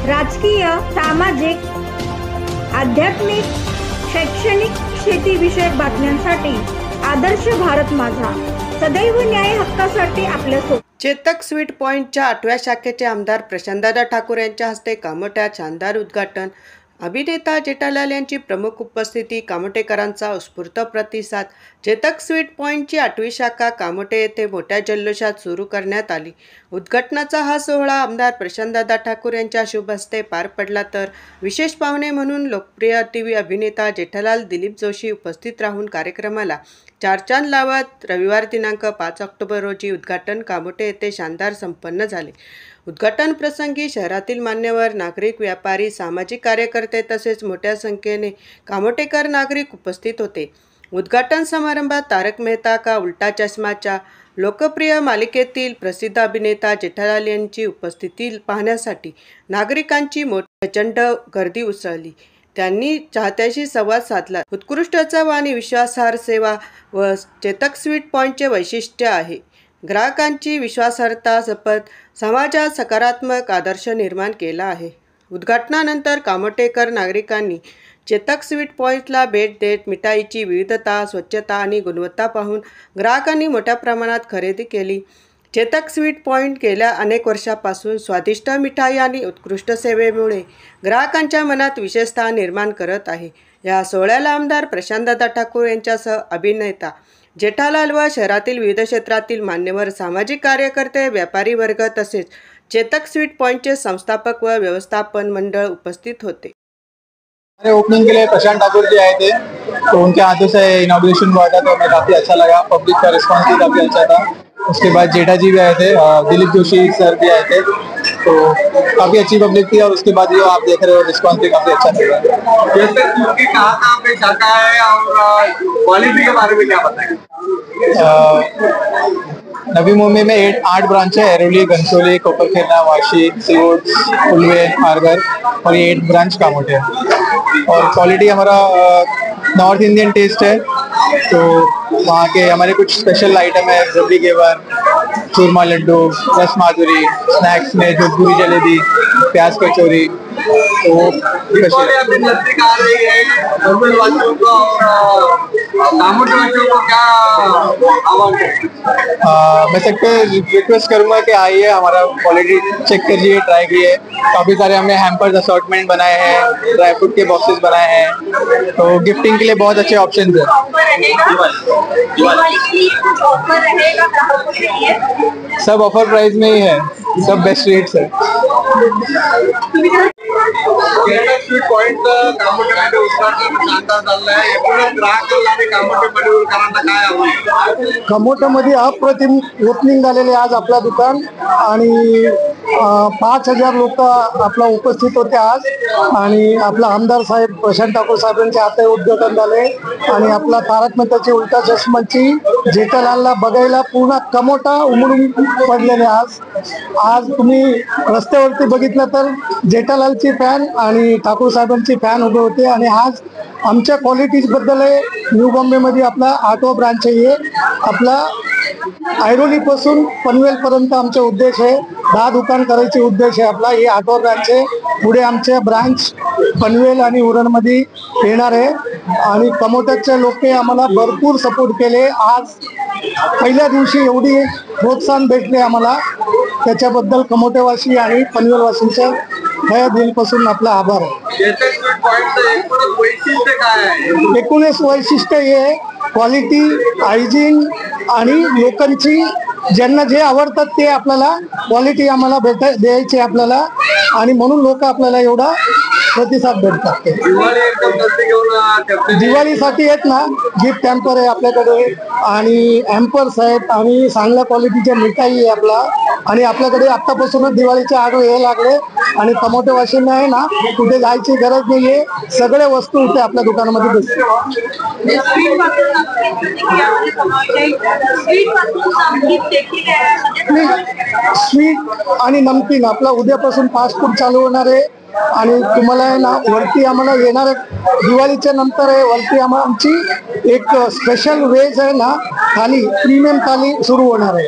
राजकीय, सामाजिक, आध्यात्मिक, शैक्षणिक, शेतीविषयक बातम्यांसाठी आदर्श भारत माझा सदैव न्याय हक्कासाठी आपल्यासोबत। चेतक स्वीट पॉइंटच्या 8व्या शाखेचे आमदार प्रशांतदादा ठाकूर यांच्या हस्ते कामोठ्या शानदार उद्घाटन। अभिनेता जेठालाल यांची प्रमुख उपस्थिती, कामोठेकरांचा उत्स्फूर्त प्रतिसाद। चेतक स्वीट पॉइंटची 8वी शाखा कामोठे येथे मोठ्या जल्लोषात सुरू करण्यात आली। उद्घाटनाचा हा सोहळा आमदार प्रशांतदादा ठाकूर यांच्या शुभ हस्ते पार पडला, तर विशेष पाहुणे म्हणून लोकप्रिय टीव्ही अभिनेता जेठालाल दिलीप जोशी उपस्थित राहून कार्यक्रमाला चारचांद लावत रविवार दिनांक 5 ऑक्टोबर रोजी उद्घाटन कामोठे येथे शानदार संपन्न झाले। उद्घाटन प्रसंगी शहरातील मान्यवर, नागरिक, व्यापारी, सामाजिक कार्यकर्ते तसेच मोठ्या संख्येने कामोठेकर नागरिक उपस्थित होते। उद्घाटन समारंभात तारक मेहता का उल्टा चष्माच्या लोकप्रिय मालिकेतील प्रसिद्ध अभिनेता जेठालाल यांची उपस्थिती पाहण्यासाठी नागरिकांची मोठी प्रचंड गर्दी उसळली। त्यांनी चाहत्याशी संवाद साधला। उत्कृष्ट चव आणि विश्वासार्ह सेवा व चेतक स्वीट पॉइंटचे वैशिष्ट्य आहे। ग्राहकांची विश्वासार्हता जपत समाजात सकारात्मक आदर्श निर्माण केला आहे। उद्घाटनानंतर कामोठेकर नागरिकांनी चेतक स्वीट पॉइंटला भेट देत मिठाईची विविधता, स्वच्छता आणि गुणवत्ता पाहून ग्राहकांनी मोठ्या प्रमाणात खरेदी केली। चेतक स्वीट पॉइंट गेल्या अनेक वर्षांपासून स्वादिष्ट मिठाई आणि उत्कृष्ट सेवेमुळे ग्राहकांच्या मनात विशेषता निर्माण करत आहे। या सोहळ्याला आमदार प्रशांतदादा ठाकूर यांच्यासह अभिनेता जेठालाल व शहरातील विविध क्षेत्रातील मान्यवर, सामाजिक कार्यकर्ते, व्यापारी वर्ग तसेच चेतक स्वीट पॉइंटचे संस्थापक व व्यवस्थापन मंडळ उपस्थित होते। ओपनिंग के लिए प्रशांत ठाकुर जी आए थे, तो उनके हाथों से इनॉग्रेशन हुआ था, तो हमें काफ़ी अच्छा लगा। पब्लिक का रिस्पांस भी काफ़ी अच्छा था। उसके बाद जेठा जी भी आए थे, दिलीप जोशी सर भी आए थे, तो काफ़ी अच्छी पब्लिक थी। और उसके बाद जो आप देख रहे हो रिस्पांस भी काफ़ी अच्छा मिला। जैसे आपकी कहाँ पे शाखा है और क्वालिटी के बारे में क्या बताएंगे? नवी मुंबई में 8 ब्रांच है। एरोली, घनसोली, कोपरखेरना, वाशी, सिवोड, उलवे, आरगर और ये 8 ब्रांच कामोठे है। और क्वालिटी हमारा नॉर्थ इंडियन टेस्ट है, तो वहाँ के हमारे कुछ स्पेशल आइटम है, रबड़ी घेवर, चूरमा लड्डू, रस माधुरी, स्नैक्स में जो पूरी जलेबी, प्याज कचौरी, तो नजदीक आ रही है वासियों को और कामोठे वासियों को क्या आह्वान है? मैं सबको रिक्वेस्ट करूंगा कि आइए, हमारा क्वालिटी चेक करिए, ट्राई कीजिए। काफ़ी सारे हमने हैम्पर्स असॉर्टमेंट बनाए हैं, ड्राई फ्रूट के बॉक्सेस बनाए हैं, तो गिफ्टिंग के लिए बहुत अच्छे ऑप्शन है। सब ऑफर प्राइस में ही है, सब बेस्ट रेट्स है। चेतक स्वीट पॉइंट कामोठेमध्ये उद्घाटन शानदार झालं आहे। एकूणच ग्राहकांना आणि कामोठेकरांना काय हवं? कामोठ्यामध्ये अप्रतिम ओपनिंग झालेले आज आपला दुकान आणि 5000 लोक आपला उपस्थित होते आज। आणि आपला आमदार साहेब प्रशांत ठाकूर साहेबांच्या हाते उद्घाटन झाले आणि आपला तारक मेहताची उलटा चष्माची जेठालालला बघायला पूर्ण कमोठा उमडून पडलेले आज तुम्ही रस्त्यावरती बघितलं तर जेठालालची फॅन आणि ठाकूर साहेबांची फॅन उभे होते। आणि आज आमच्या क्वालिटीजबद्दल न्यू बॉम्बेमध्ये आपला 8वा ब्रांच आहे। आपला ऐरोलीपासून पनवेलपर्यंत आमचा उद्देश आहे, 10 दुकान करायचे उद्देश आहे आपला। हे 8वा ब्रांच आहे। पुढे आमचे ब्रांच पनवेल आणि उरणमध्ये येणार आहे। आणि कमोठ्याचे लोक आम्हाला भरपूर सपोर्ट केले। आज पहिल्या दिवशी एवढी प्रोत्साहन भेटले आम्हाला, त्याच्याबद्दल कमोठेवासी आणि पनवेलवासींच्या हे दिलपासून आपला आभार आहे। एकूणच वैशिष्ट्य हे क्वालिटी, हायजीन आणि लोकांची ज्यांना जे आवडतात ते आपल्याला क्वालिटी आम्हाला द्यायची आपल्याला, आणि म्हणून लोक आपल्याला एवढा प्रतिसाद भेटतात। दिवाळीसाठी आहेत ना, गिफ्ट हॅम्पर आहे आपल्याकडे आणि हॅम्पर्स आहेत आणि चांगल्या क्वालिटीच्या मिठाई आहे आपला। आणि आपल्याकडे आतापासूनच दिवाळीचे ऑर्डर यायला लागले आणि कमोठेवासींना आहे ना कुठे जायची गरज नाहीये, सगळे वस्तू इथे आपल्या दुकानामध्ये दिसतात। स्वीट आणि नमकीन आपला उद्यापासून फास्ट फूड चालू होणार आहे। आणि तुम्हाला आहे ना वरती आम्हाला येणार दिवाळीच्या नंतर आहे, वरती आमची एक स्पेशल वेज आहे ना थाली, प्रीमियम थाली सुरू होणार आहे।